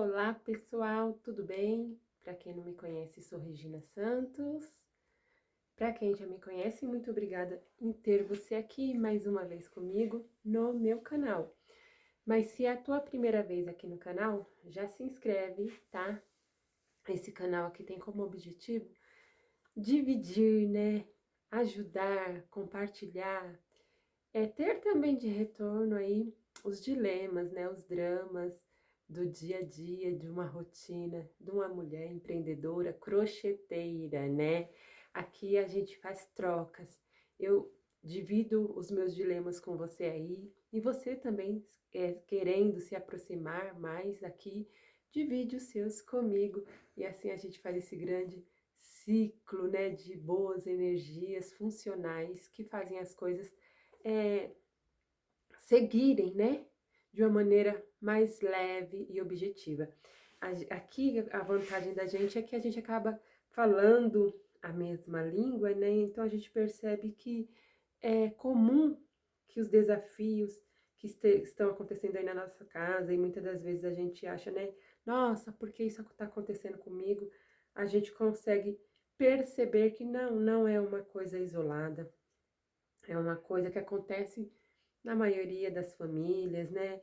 Olá, pessoal, tudo bem? Para quem não me conhece, sou Regina Santos. Para quem já me conhece, muito obrigada em ter você aqui mais uma vez comigo no meu canal. Mas se é a tua primeira vez aqui no canal, já se inscreve, tá? Esse canal aqui tem como objetivo dividir, né? Ajudar, compartilhar, ter também de retorno aí os dilemas, né, os dramas do dia a dia, de uma rotina, de uma mulher empreendedora, crocheteira, né? Aqui a gente faz trocas. Eu divido os meus dilemas com você aí, e você também, querendo se aproximar mais aqui, divide os seus comigo, e assim a gente faz esse grande ciclo, né, de boas energias funcionais que fazem as coisas é, seguirem, né, de uma maneira mais leve e objetiva. Aqui a vantagem da gente é que a gente acaba falando a mesma língua, né, então a gente percebe que é comum que os desafios que estão acontecendo aí na nossa casa, e muitas das vezes a gente acha, né, nossa, por que isso está acontecendo comigo? A gente consegue perceber que não é uma coisa isolada, é uma coisa que acontece na maioria das famílias, né?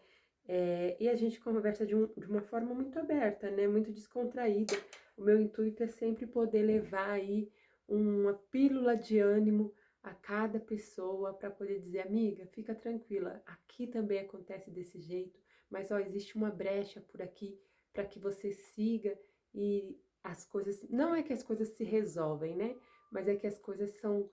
E a gente conversa de uma forma muito aberta, né? Muito descontraída. O meu intuito é sempre poder levar aí uma pílula de ânimo a cada pessoa para poder dizer, amiga, fica tranquila, aqui também acontece desse jeito, mas ó, existe uma brecha por aqui para que você siga e as coisas, não é que as coisas se resolvem, né? Mas é que as coisas são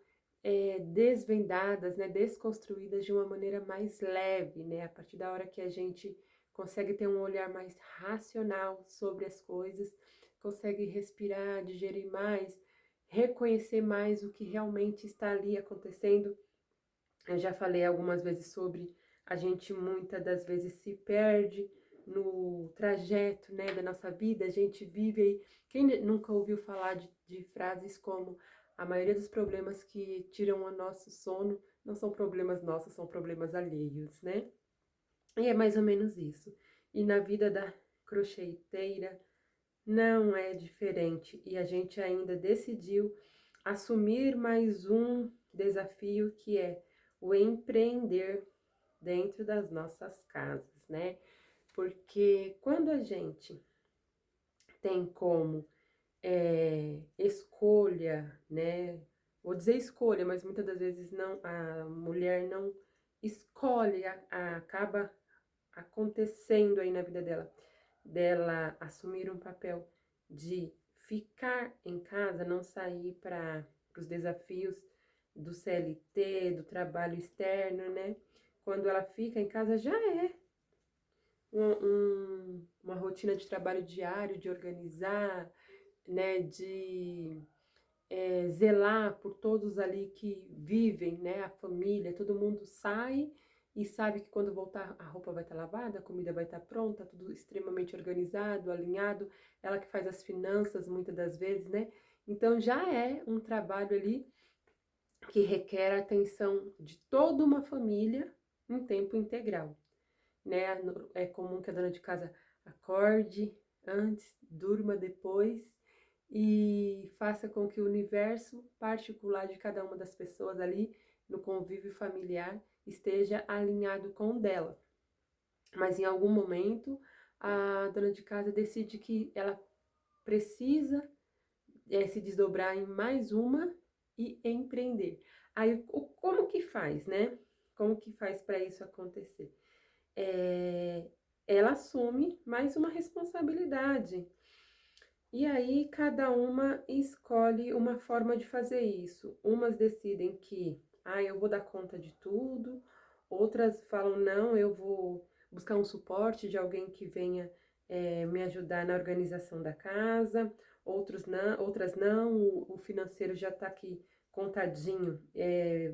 desvendadas, né, desconstruídas de uma maneira mais leve, né, a partir da hora que a gente consegue ter um olhar mais racional sobre as coisas, consegue respirar, digerir mais, reconhecer mais o que realmente está ali acontecendo. Eu já falei algumas vezes sobre a gente muitas das vezes se perde no trajeto, né, da nossa vida, a gente vive aí, quem nunca ouviu falar de frases como a maioria dos problemas que tiram o nosso sono não são problemas nossos, são problemas alheios, né? E é mais ou menos isso. E na vida da crocheteira não é diferente, e a gente ainda decidiu assumir mais um desafio que é o empreender dentro das nossas casas, né? Porque quando a gente tem como escolha, né? Vou dizer escolha, mas muitas das vezes não, a mulher não escolhe, acaba acontecendo aí na vida dela assumir um papel de ficar em casa, não sair para os desafios do CLT, do trabalho externo, né? Quando ela fica em casa já é uma rotina de trabalho diário, de organizar, né? De zelar por todos ali que vivem, né? A família, todo mundo sai e sabe que quando voltar a roupa vai estar lavada, a comida vai estar pronta, tudo extremamente organizado, alinhado. Ela que faz as finanças muitas das vezes, né? Então já é um trabalho ali que requer a atenção de toda uma família em tempo integral, né? É comum que a dona de casa acorde antes, durma depois e faça com que o universo particular de cada uma das pessoas ali no convívio familiar esteja alinhado com o dela. Mas em algum momento a dona de casa decide que ela precisa se desdobrar em mais uma e empreender. Aí como que faz, né? Como que faz para isso acontecer? Ela assume mais uma responsabilidade. E aí cada uma escolhe uma forma de fazer isso. Umas decidem que, eu vou dar conta de tudo. Outras falam, não, eu vou buscar um suporte de alguém que venha me ajudar na organização da casa. Outras não, o financeiro já está aqui contadinho.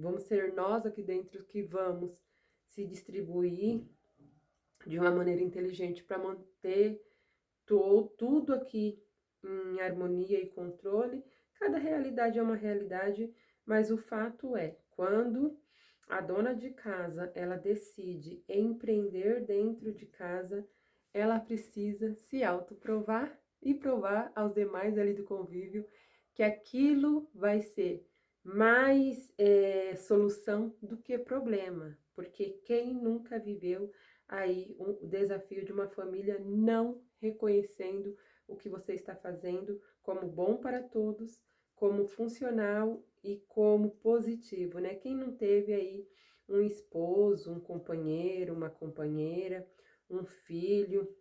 Vamos ser nós aqui dentro que vamos se distribuir de uma maneira inteligente para manter tudo aqui em harmonia e controle. Cada realidade é uma realidade, mas o fato é, quando a dona de casa, ela decide empreender dentro de casa, ela precisa se autoprovar e provar aos demais ali do convívio que aquilo vai ser mais solução do que problema, porque quem nunca viveu aí o desafio de uma família não reconhecendo o que você está fazendo como bom para todos, como funcional e como positivo, né? Quem não teve aí um esposo, um companheiro, uma companheira, um filho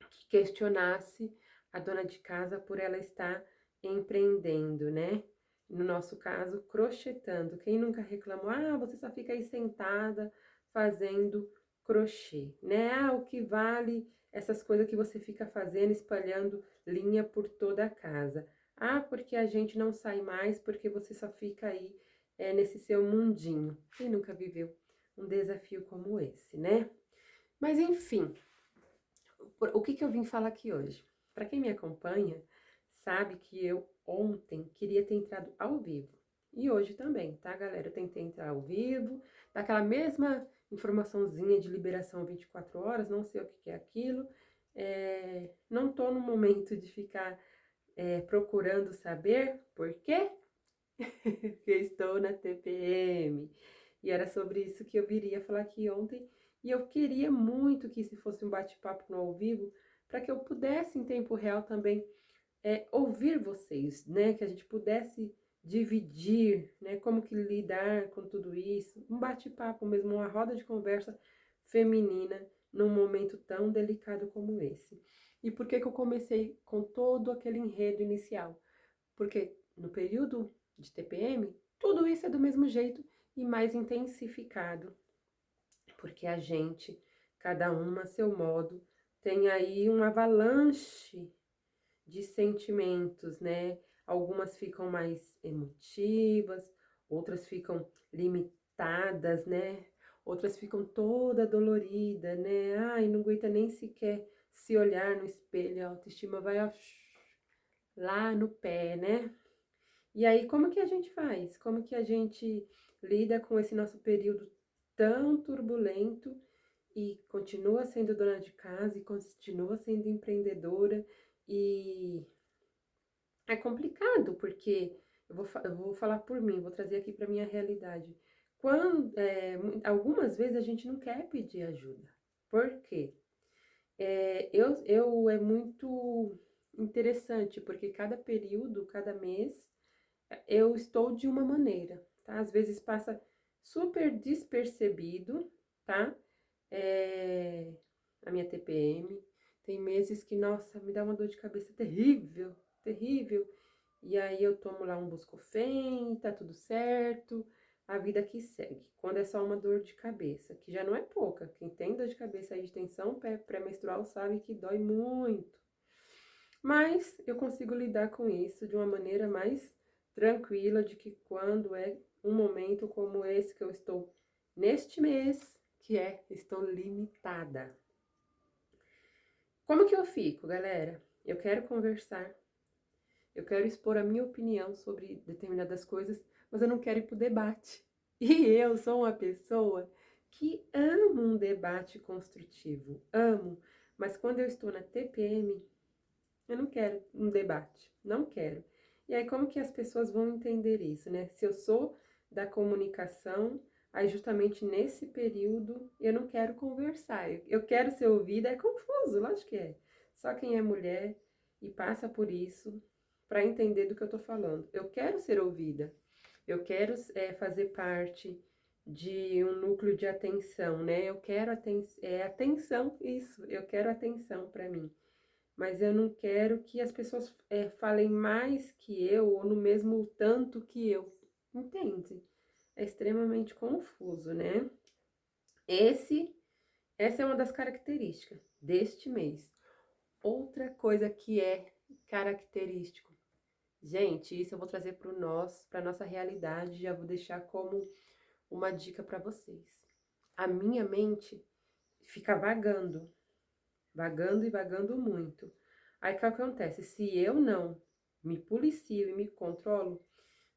que questionasse a dona de casa por ela estar empreendendo, né? No nosso caso, crochetando. Quem nunca reclamou, você só fica aí sentada fazendo crochê, né? O que vale essas coisas que você fica fazendo, espalhando linha por toda a casa. Porque a gente não sai mais, porque você só fica aí nesse seu mundinho. Quem nunca viveu um desafio como esse, né? Mas enfim, o que eu vim falar aqui hoje? Para quem me acompanha, sabe que eu ontem queria ter entrado ao vivo. E hoje também, tá, galera? Eu tentei entrar ao vivo, daquela mesma informaçãozinha de liberação 24 horas, não sei o que é aquilo. Não tô no momento de ficar procurando saber por quê, porque estou na TPM. E era sobre isso que eu viria falar aqui ontem. E eu queria muito que se fosse um bate-papo no ao vivo, para que eu pudesse em tempo real também ouvir vocês, né? Que a gente pudesse dividir, né? Como que lidar com tudo isso. Um bate-papo mesmo, uma roda de conversa feminina num momento tão delicado como esse. E por que que eu comecei com todo aquele enredo inicial? Porque no período de TPM, tudo isso é do mesmo jeito e mais intensificado. Porque a gente, cada uma a seu modo, tem aí uma avalanche de sentimentos, né? Algumas ficam mais emotivas, outras ficam limitadas, né? Outras ficam toda dolorida, né? Não aguenta nem sequer se olhar no espelho, a autoestima vai lá no pé, né? E aí, como que a gente faz? Como que a gente lida com esse nosso período tão turbulento e continua sendo dona de casa e continua sendo empreendedora e é complicado, porque eu vou falar por mim, vou trazer aqui para minha realidade. Algumas vezes a gente não quer pedir ajuda. Por quê? É muito interessante, porque cada período, cada mês, eu estou de uma maneira, tá? Às vezes passa super despercebido, tá? A minha TPM. Tem meses que, nossa, me dá uma dor de cabeça terrível, terrível. E aí eu tomo lá um Buscofen, tá tudo certo, a vida que segue. Quando é só uma dor de cabeça, que já não é pouca. Quem tem dor de cabeça aí de tensão pré-menstrual sabe que dói muito. Mas eu consigo lidar com isso de uma maneira mais tranquila, de que quando é um momento como esse que eu estou neste mês, estou limitada. Como que eu fico, galera? Eu quero conversar, eu quero expor a minha opinião sobre determinadas coisas, mas eu não quero ir pro debate. E eu sou uma pessoa que amo um debate construtivo, amo. Mas quando eu estou na TPM, eu não quero um debate, não quero. E aí, como que as pessoas vão entender isso, né? Se eu sou da comunicação, aí justamente nesse período eu não quero conversar, eu quero ser ouvida, é confuso, lógico que é. Só quem é mulher e passa por isso para entender do que eu tô falando. Eu quero ser ouvida, eu quero fazer parte de um núcleo de atenção, né? Eu quero atenção, isso, eu quero atenção para mim. Mas eu não quero que as pessoas falem mais que eu ou no mesmo tanto que eu. Entende? É extremamente confuso, né? Essa é uma das características deste mês. Outra coisa que é característico. Gente, isso eu vou trazer para nossa realidade, já vou deixar como uma dica para vocês. A minha mente fica vagando, vagando e vagando muito. Aí o que acontece? Se eu não me policio e me controlo,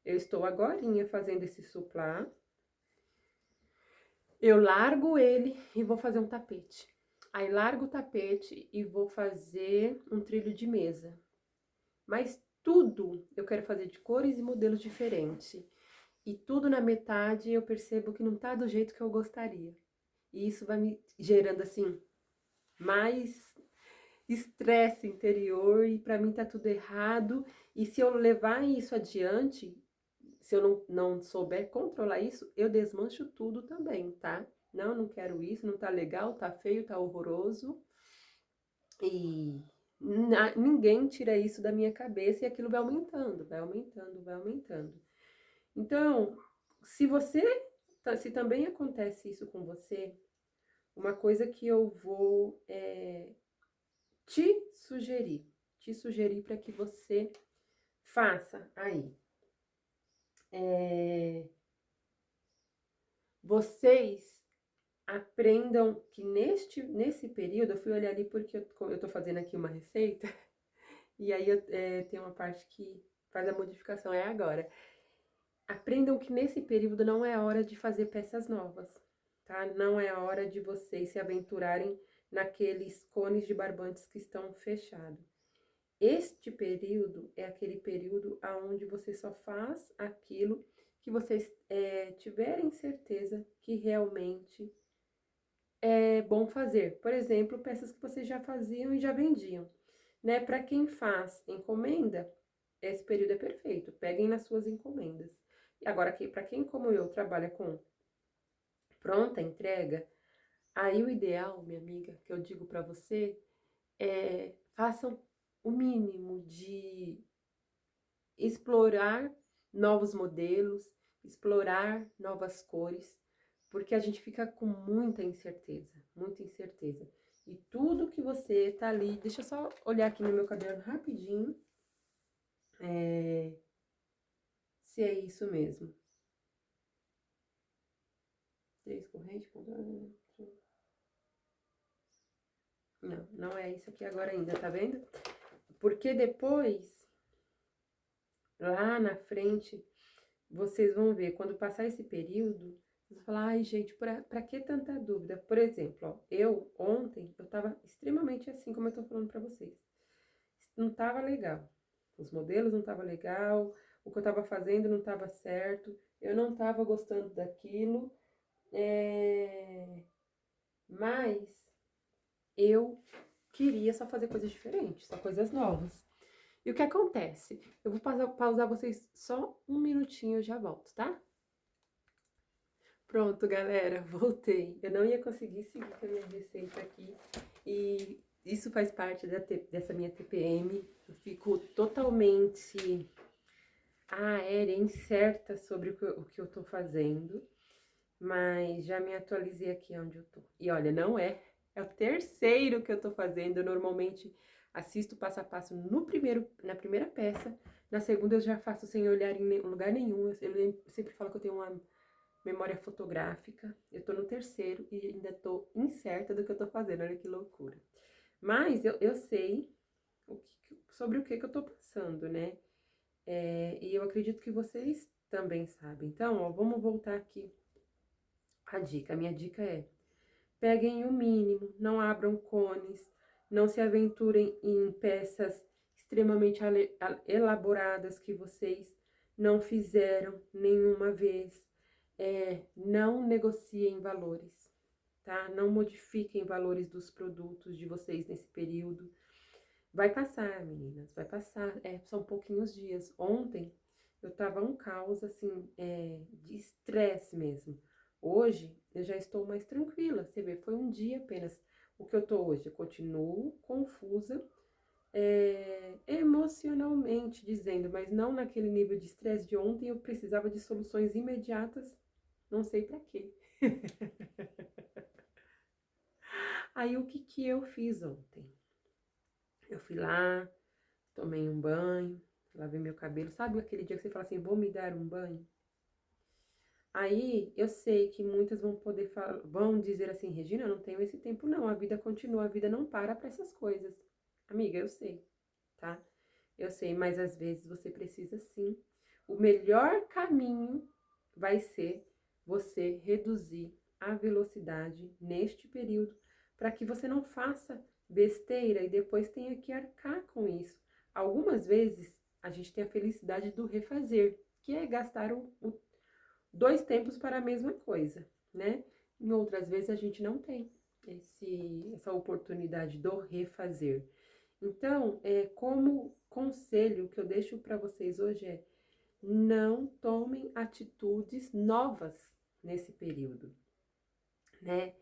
eu estou agorinha fazendo esse suplá, eu largo ele e vou fazer um tapete. Aí largo o tapete e vou fazer um trilho de mesa. Mas tudo eu quero fazer de cores e modelos diferentes. E tudo na metade eu percebo que não tá do jeito que eu gostaria. E isso vai me gerando assim mais estresse interior e para mim tá tudo errado. E se eu levar isso adiante, se eu não souber controlar isso, eu desmancho tudo também, tá? Não, não quero isso, não tá legal, tá feio, tá horroroso. E ninguém tira isso da minha cabeça e aquilo vai aumentando, vai aumentando, vai aumentando. Então, se você, se também acontece isso com você, uma coisa que eu vou te sugerir para que você faça aí. Vocês aprendam que nesse período, eu fui olhar ali porque eu tô fazendo aqui uma receita, e aí tem uma parte que faz a modificação, é agora. Aprendam que nesse período não é hora de fazer peças novas, tá? Não é hora de vocês se aventurarem naqueles cones de barbantes que estão fechados. Este período é aquele período onde você só faz aquilo que vocês tiverem certeza que realmente é bom fazer. Por exemplo, peças que vocês já faziam e já vendiam, né? Para quem faz encomenda, esse período é perfeito. Peguem nas suas encomendas. E agora, para quem como eu trabalha com pronta entrega, aí o ideal, minha amiga, que eu digo para você, façam o mínimo de explorar novos modelos, explorar novas cores, porque a gente fica com muita incerteza, muita incerteza. E tudo que você tá ali, deixa eu só olhar aqui no meu caderno rapidinho, se é isso mesmo. 3 correntes, não, não é isso aqui agora ainda, tá vendo? Porque depois, lá na frente, vocês vão ver, quando passar esse período, vocês vão falar, ai gente, pra que tanta dúvida? Por exemplo, ó, ontem, eu tava extremamente assim, como eu tô falando pra vocês. Não tava legal. Os modelos não tava legal, o que eu tava fazendo não tava certo, eu não tava gostando daquilo, mas eu queria só fazer coisas diferentes, só coisas novas. E o que acontece? Eu vou pausar vocês só um minutinho, eu já volto, tá? Pronto, galera, voltei. Eu não ia conseguir seguir com a minha receita aqui. E isso faz parte dessa minha TPM. Eu fico totalmente aérea, incerta sobre o que eu tô fazendo. Mas já me atualizei aqui onde eu tô. E olha, não é o terceiro que eu tô fazendo. Eu normalmente assisto passo a passo na primeira peça. Na segunda eu já faço sem olhar em lugar nenhum. Eu sempre falo que eu tenho uma memória fotográfica. Eu tô no terceiro e ainda tô incerta do que eu tô fazendo. Olha que loucura. Mas eu sei sobre o que eu tô passando, né? E eu acredito que vocês também sabem. Então, ó, vamos voltar aqui a dica. A minha dica é: peguem o mínimo, não abram cones, não se aventurem em peças extremamente elaboradas que vocês não fizeram nenhuma vez. Não negociem valores, tá? Não modifiquem valores dos produtos de vocês nesse período. Vai passar, meninas, vai passar. São pouquinhos dias. Ontem eu tava um caos, assim, de estresse mesmo. Hoje eu já estou mais tranquila. Você vê, foi um dia apenas. O que eu tô hoje? Eu continuo confusa, emocionalmente dizendo, mas não naquele nível de estresse de ontem. Eu precisava de soluções imediatas, não sei pra quê. Aí o que que eu fiz ontem? Eu fui lá, tomei um banho, lavei meu cabelo. Sabe aquele dia que você fala assim, vou me dar um banho? Aí eu sei que muitas vão dizer assim, Regina, eu não tenho esse tempo não, a vida continua, a vida não para essas coisas. Amiga, eu sei, tá? Eu sei, mas às vezes você precisa sim. O melhor caminho vai ser você reduzir a velocidade neste período para que você não faça besteira e depois tenha que arcar com isso. Algumas vezes a gente tem a felicidade do refazer, que é gastar dois tempos para a mesma coisa, né? Em outras vezes a gente não tem essa oportunidade do refazer. Então, como conselho que eu deixo para vocês hoje é: não tomem atitudes novas nesse período, né?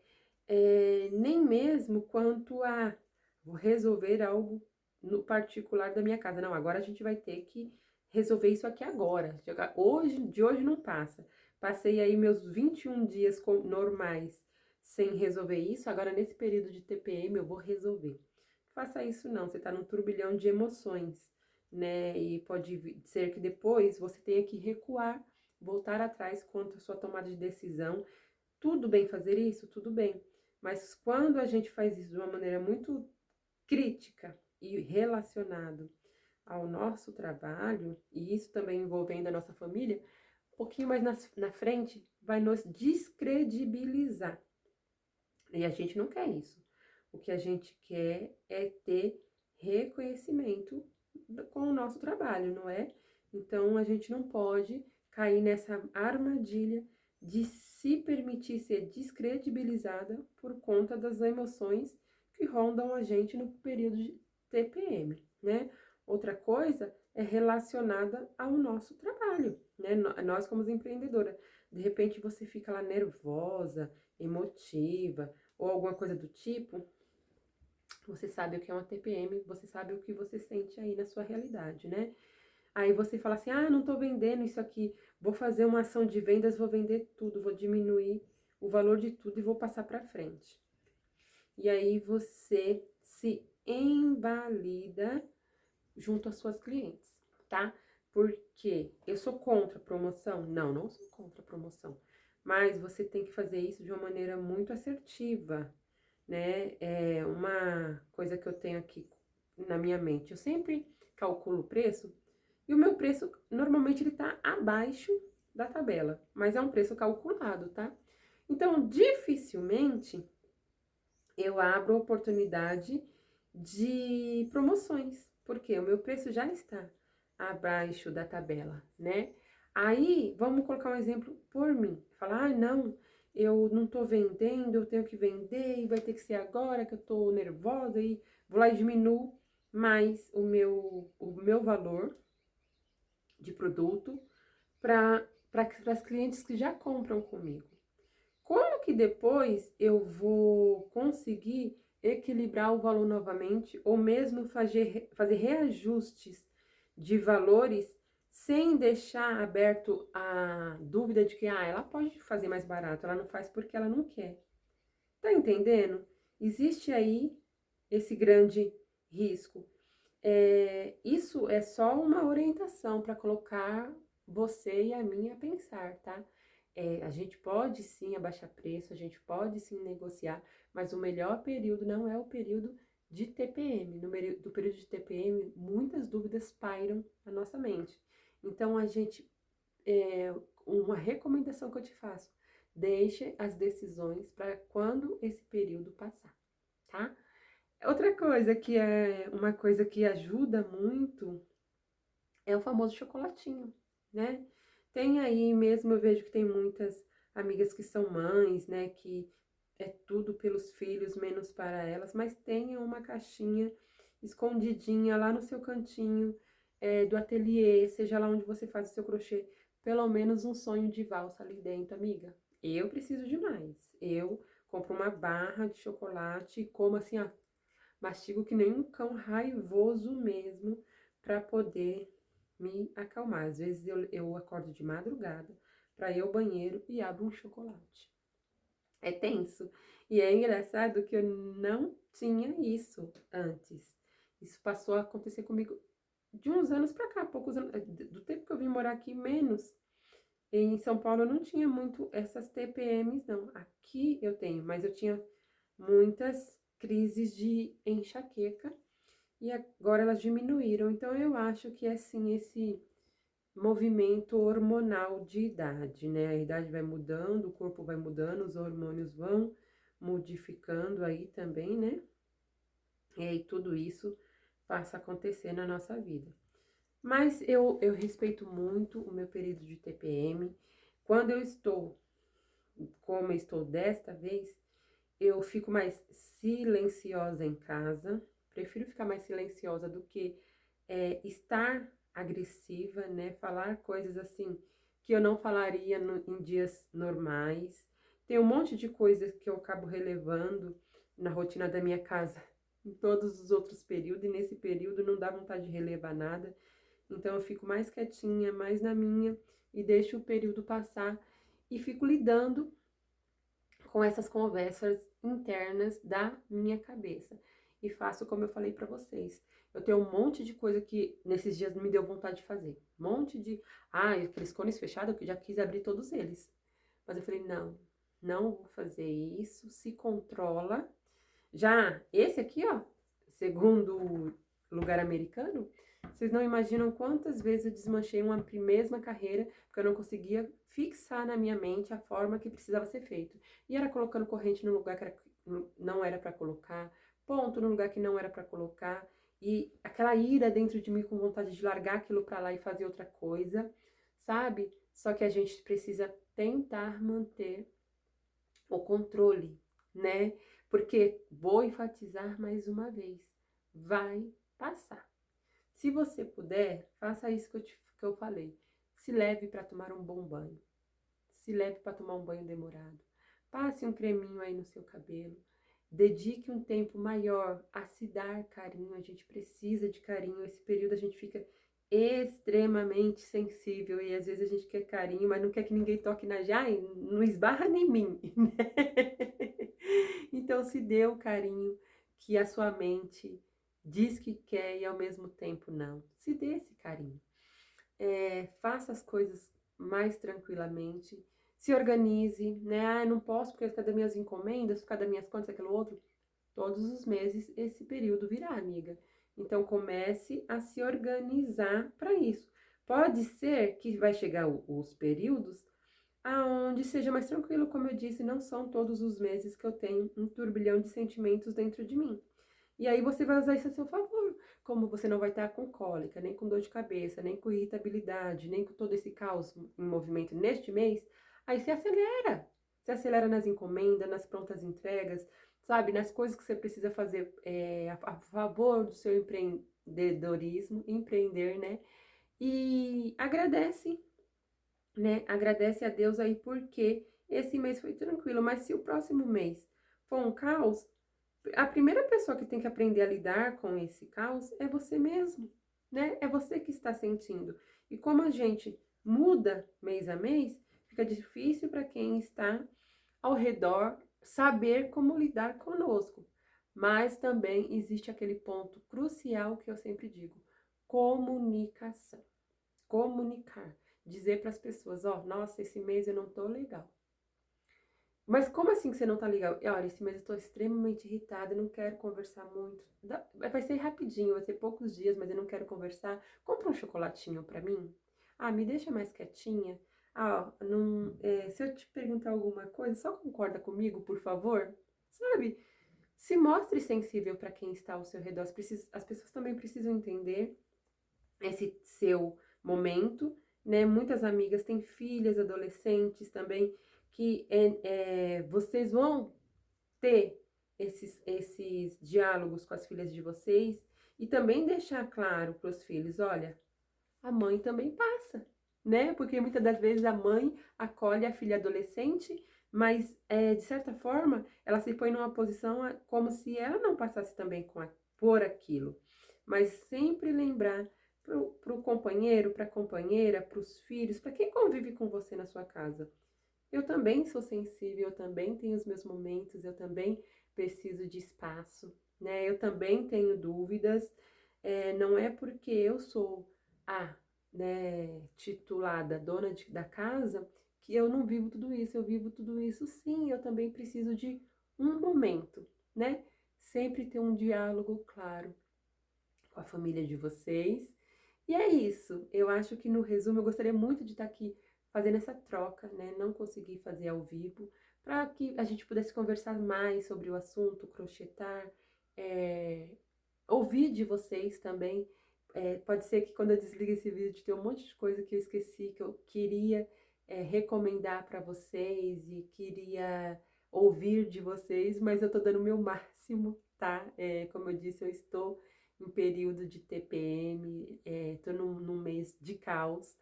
Nem mesmo quanto a vou resolver algo no particular da minha casa. Não, agora a gente vai ter que resolver isso aqui agora. De hoje não passa. Passei aí meus 21 dias normais sem resolver isso, agora nesse período de TPM eu vou resolver. Faça isso não, você tá num turbilhão de emoções, né? E pode ser que depois você tenha que recuar, voltar atrás quanto à sua tomada de decisão. Tudo bem fazer isso? Tudo bem. Mas quando a gente faz isso de uma maneira muito crítica e relacionado ao nosso trabalho, e isso também envolvendo a nossa família, um pouquinho mais na frente, vai nos descredibilizar. E a gente não quer isso. O que a gente quer é ter reconhecimento com o nosso trabalho, não é? Então a gente não pode cair nessa armadilha de se permitir ser descredibilizada por conta das emoções que rondam a gente no período de TPM, né? Outra coisa é relacionada ao nosso trabalho, né? Nós como empreendedora, de repente você fica lá nervosa, emotiva ou alguma coisa do tipo, você sabe o que é uma TPM, você sabe o que você sente aí na sua realidade, né? Aí você fala assim, não tô vendendo isso aqui, vou fazer uma ação de vendas, vou vender tudo, vou diminuir o valor de tudo e vou passar para frente. E aí você se invalida junto às suas clientes, tá? Porque eu sou contra a promoção? Não, não sou contra a promoção. Mas você tem que fazer isso de uma maneira muito assertiva, né? É uma coisa que eu tenho aqui na minha mente. Eu sempre calculo o preço e o meu preço, normalmente, ele tá abaixo da tabela, mas é um preço calculado, tá? Então, dificilmente eu abro oportunidade de promoções, porque o meu preço já está abaixo da tabela, né? Aí, vamos colocar um exemplo por mim. Falar, não, eu não tô vendendo, eu tenho que vender e vai ter que ser agora que eu tô nervosa e vou lá e diminuo mais o meu valor de produto para as clientes que já compram comigo. Como que depois eu vou conseguir equilibrar o valor novamente ou mesmo fazer reajustes de valores sem deixar aberto a dúvida de que ela pode fazer mais barato, ela não faz porque ela não quer. Tá entendendo? Existe aí esse grande risco. Isso é só uma orientação para colocar você e a mim a pensar, tá? A gente pode sim abaixar preço, a gente pode sim negociar, mas o melhor período não é o período de TPM. Do período de TPM, muitas dúvidas pairam na nossa mente. Então, uma recomendação que eu te faço, deixe as decisões para quando esse período passar, tá? Outra coisa que é uma coisa que ajuda muito é o famoso chocolatinho, né? Tem aí mesmo, eu vejo que tem muitas amigas que são mães, né? Que é tudo pelos filhos, menos para elas, mas tenha uma caixinha escondidinha lá no seu cantinho do ateliê, seja lá onde você faz o seu crochê, pelo menos um sonho de valsa ali dentro, amiga. Eu preciso de mais. Eu compro uma barra de chocolate e como assim, ó, mastigo que nem um cão raivoso mesmo, para poder me acalmar. Às vezes eu acordo de madrugada para ir ao banheiro e abro um chocolate. É tenso. E é engraçado que eu não tinha isso antes. Isso passou a acontecer comigo de uns anos para cá, poucos anos, do tempo que eu vim morar aqui, menos. Em São Paulo eu não tinha muito essas TPMs, não. Aqui eu tenho, mas eu tinha muitas crises de enxaqueca e agora elas diminuíram. Então eu acho que é sim esse movimento hormonal de idade, né? A idade vai mudando, o corpo vai mudando, os hormônios vão modificando aí também, né? E aí tudo isso faça acontecer na nossa vida. Mas eu respeito muito o meu período de TPM. Quando eu estou, como eu estou desta vez, eu fico mais silenciosa em casa. Prefiro ficar mais silenciosa do que estar agressiva, né? Falar coisas assim que eu não falaria em dias normais. Tem um monte de coisas que eu acabo relevando na rotina da minha casa em todos os outros períodos, e nesse período não dá vontade de relevar nada. Então eu fico mais quietinha, mais na minha, e deixo o período passar e fico lidando com essas conversas internas da minha cabeça. E faço como eu falei para vocês. Eu tenho um monte de coisa que nesses dias me deu vontade de fazer. Um monte de. Ah, aqueles cones fechados que eu já quis abrir todos eles. Mas eu falei, não, não vou fazer isso. Se controla. Já esse aqui, ó, segundo lugar americano, vocês não imaginam quantas vezes eu desmanchei uma mesma carreira porque eu não conseguia fixar na minha mente a forma que precisava ser feito. E era colocando corrente no lugar que não era para colocar, ponto no lugar que não era para colocar, e aquela ira dentro de mim com vontade de largar aquilo para lá e fazer outra coisa, sabe? Só que a gente precisa tentar manter o controle, né? Porque vou enfatizar mais uma vez, vai passar. Se você puder, faça isso que eu falei. Se leve para tomar um bom banho. Se leve para tomar um banho demorado. Passe um creminho aí no seu cabelo. Dedique um tempo maior a se dar carinho. A gente precisa de carinho. Esse período a gente fica extremamente sensível e às vezes a gente quer carinho, mas não quer que ninguém toque na já, não esbarra em mim, né? Então se dê o carinho que a sua mente diz que quer e ao mesmo tempo não. Se dê esse carinho. Faça as coisas mais tranquilamente, se organize, né? Ah, eu não posso porque ficar das minhas encomendas, ficar das minhas contas, aquilo outro. Todos os meses esse período virá, amiga. Então comece a se organizar para isso. Pode ser que vai chegar os períodos aonde seja mais tranquilo, como eu disse, não são todos os meses que eu tenho um turbilhão de sentimentos dentro de mim. E aí você vai usar isso a seu favor. Como você não vai estar com cólica, nem com dor de cabeça, nem com irritabilidade, nem com todo esse caos em movimento neste mês, aí você acelera. Você acelera nas encomendas, nas prontas entregas, sabe? Nas coisas que você precisa fazer a favor do seu empreendedorismo, empreender, né? E agradece, né? Agradece a Deus aí porque esse mês foi tranquilo, mas se o próximo mês for um caos, a primeira pessoa que tem que aprender a lidar com esse caos é você mesmo, né? É você que está sentindo. E como a gente muda mês a mês, fica difícil para quem está ao redor saber como lidar conosco. Mas também existe aquele ponto crucial que eu sempre digo: comunicação. Comunicar. Dizer para as pessoas: ó, nossa, esse mês eu não tô legal. Mas como assim que você não tá legal? Olha, esse mês eu tô extremamente irritada, eu não quero conversar muito. Vai ser rapidinho, vai ser poucos dias, mas eu não quero conversar. Compra um chocolatinho pra mim. Ah, me deixa mais quietinha. Ah, ó, não, se eu te perguntar alguma coisa, só concorda comigo, por favor? Sabe? Se mostre sensível para quem está ao seu redor. As pessoas também precisam entender esse seu momento, né? Muitas amigas têm filhas, adolescentes também, que vocês vão ter esses diálogos com as filhas de vocês e também deixar claro para os filhos, olha, a mãe também passa, né? Porque muitas das vezes a mãe acolhe a filha adolescente, mas de certa forma ela se põe numa posição como se ela não passasse também por aquilo. Mas sempre lembrar para o companheiro, para a companheira, para os filhos, para quem convive com você na sua casa. Eu também sou sensível, eu também tenho os meus momentos, eu também preciso de espaço, né? Eu também tenho dúvidas. Não é porque eu sou a, né, titulada dona da casa que eu não vivo tudo isso. Eu vivo tudo isso sim, eu também preciso de um momento, né? Sempre ter um diálogo claro com a família de vocês. E é isso. Eu acho que no resumo eu gostaria muito de estar aqui fazendo essa troca, né? Não consegui fazer ao vivo, para que a gente pudesse conversar mais sobre o assunto, crochetar, ouvir de vocês também. Pode ser que quando eu desligue esse vídeo tenha um monte de coisa que eu esqueci, que eu queria recomendar para vocês e queria ouvir de vocês, mas eu tô dando o meu máximo, tá? Como eu disse, eu estou em período de TPM, tô num mês de caos,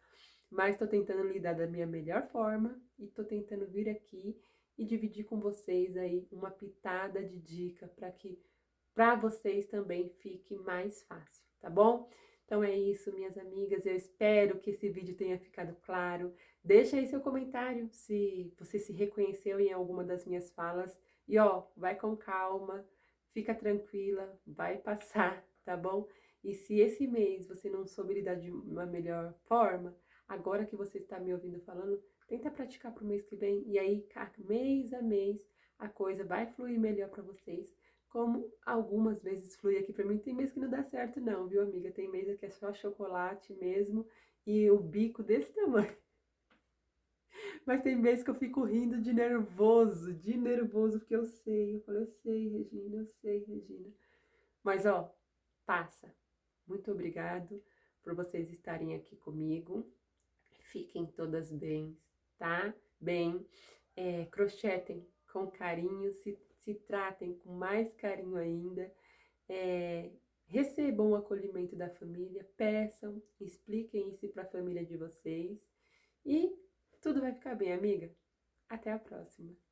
mas tô tentando lidar da minha melhor forma e tô tentando vir aqui e dividir com vocês aí uma pitada de dica para vocês também fique mais fácil, tá bom? Então é isso, minhas amigas, eu espero que esse vídeo tenha ficado claro. Deixa aí seu comentário se você se reconheceu em alguma das minhas falas. E ó, vai com calma, fica tranquila, vai passar, tá bom? E se esse mês você não soube lidar de uma melhor forma, agora que você está me ouvindo falando, tenta praticar para o mês que vem. E aí, mês a mês, a coisa vai fluir melhor para vocês, como algumas vezes flui aqui pra mim. Tem mês que não dá certo não, viu, amiga? Tem mês que é só chocolate mesmo e o bico desse tamanho. Mas tem mês que eu fico rindo de nervoso, porque eu sei. Eu falo, eu sei, Regina, eu sei, Regina. Mas, ó, passa. Muito obrigado por vocês estarem aqui comigo. Fiquem todas bem, tá? Bem, crochetem com carinho, se tratem com mais carinho ainda. Recebam o acolhimento da família, peçam, expliquem isso para a família de vocês e tudo vai ficar bem, amiga. Até a próxima!